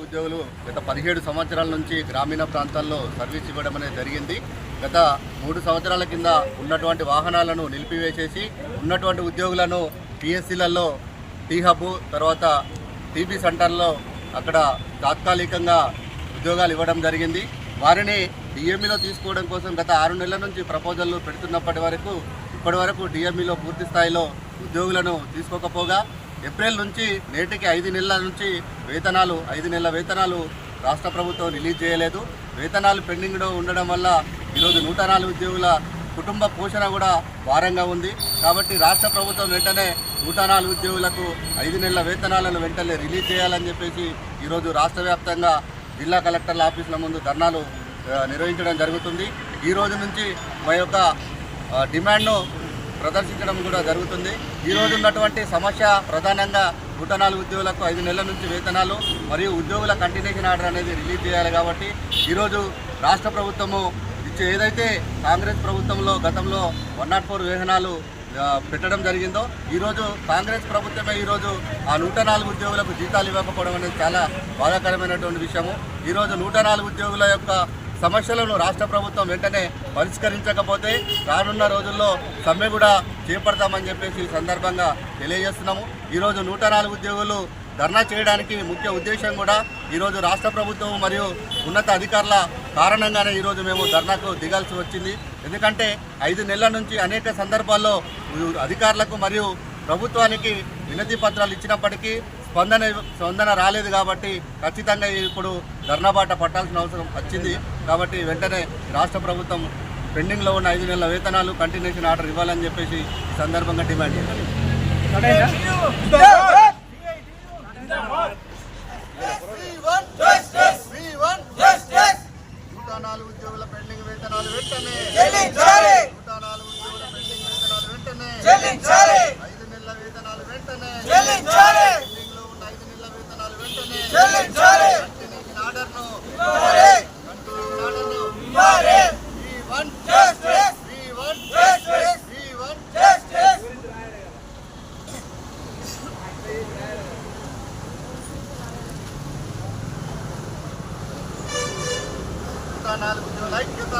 ఉద్యోగులు గత 17 సంవత్సరాల నుంచి గ్రామీణ ప్రాంతాల్లో సర్వీస్ ఇవ్వడం అనేది జరిగింది. గత 3 సంవత్సరాల కింద ఉన్నటువంటి వాహనాలను నిలిపివేసేసి ఉన్నటువంటి ఉద్యోగులను పిఎస్సీలలో టీ హబ్ తర్వాత టీబీ సెంటర్లో అక్కడ తాత్కాలికంగా ఉద్యోగాలు ఇవ్వడం జరిగింది. వారిని డిఎంఈలో తీసుకోవడం కోసం గత 6 నెలల నుంచి ప్రపోజల్లు ఇప్పటి వరకు డిఎంఈలో పూర్తి స్థాయిలో ఉద్యోగులను తీసుకోకపోగా ఏప్రిల్ నుంచి నేటికి 5 నెలల నుంచి 5 నెలల వేతనాలు రాష్ట్ర ప్రభుత్వం రిలీజ్ చేయలేదు. వేతనాలు పెండింగ్లో ఉండడం వల్ల ఈరోజు 104 ఉద్యోగుల కుటుంబ పోషణ కూడా భారంగా ఉంది. కాబట్టి రాష్ట్ర ప్రభుత్వం వెంటనే 104 ఉద్యోగులకు 5 నెలల వేతనాలను వెంటనే రిలీజ్ చేయాలని చెప్పేసి ఈరోజు రాష్ట్ర వ్యాప్తంగా జిల్లా కలెక్టర్ల ఆఫీసుల ముందు ధర్నాలు నిర్వహించడం జరుగుతుంది. ఈ రోజు నుంచి మా యొక్క డిమాండ్ను ప్రదర్శించడం కూడా జరుగుతుంది. ఈరోజు ఉన్నటువంటి సమస్య ప్రధానంగా 104 ఉద్యోగులకు 5 నెలల నుంచి వేతనాలు మరియు ఉద్యోగుల కంటిన్యూషన్ ఆర్డర్ అనేది రిలీజ్ చేయాలి. కాబట్టి ఈరోజు రాష్ట్ర ప్రభుత్వము ఏదైతే కాంగ్రెస్ ప్రభుత్వంలో గతంలో 104 వేతనాలు పెట్టడం జరిగిందో ఈరోజు కాంగ్రెస్ ప్రభుత్వమే ఈరోజు ఆ 104 ఉద్యోగులకు జీతాలు ఇవ్వకపోవడం అనేది చాలా బాధాకరమైనటువంటి విషయము. ఈరోజు 104 ఉద్యోగుల యొక్క సమస్యలను రాష్ట్ర ప్రభుత్వం వెంటనే పరిష్కరించకపోతే రానున్న రోజుల్లో సమ్మె కూడా చేపడతామని చెప్పేసి ఈ సందర్భంగా తెలియజేస్తున్నాము. ఈరోజు 104 ఉద్యోగులు ధర్నా చేయడానికి ముఖ్య ఉద్దేశం కూడా ఈరోజు రాష్ట్ర ప్రభుత్వం మరియు ఉన్నత అధికారుల కారణంగానే ఈరోజు మేము ధర్నాకు దిగాల్సి వచ్చింది. ఎందుకంటే 5 నెలల నుంచి అనేక సందర్భాల్లో అధికారులకు మరియు ప్రభుత్వానికి వినతి పత్రాలు ఇచ్చినప్పటికీ స్పందన రాలేదు. కాబట్టి ఖచ్చితంగా ఇప్పుడు ధర్నా బాట పట్టాల్సిన అవసరం వచ్చింది. కాబట్టి వెంటనే రాష్ట్ర ప్రభుత్వం పెండింగ్లో ఉన్న 5 నెలల వేతనాలు కంటిన్యూషన్ ఆర్డర్ ఇవ్వాలని చెప్పేసి ఈ సందర్భంగా డిమాండ్ చేయాలి. 104 ఉద్యోగుల పెండింగ్ వేతనాలు వెంటనే 104 ఉద్యోగుల పెండింగ్ వేతనాలు వెంటనే 5 నెలల వేతనాలు వెంటనే పెండింగ్లో ఉన్న 5 నెలల వేతనాలు వెంటనే కంటిన్యూషన్ ఆర్డర్ను ఉద్యోగుల ఐక్యత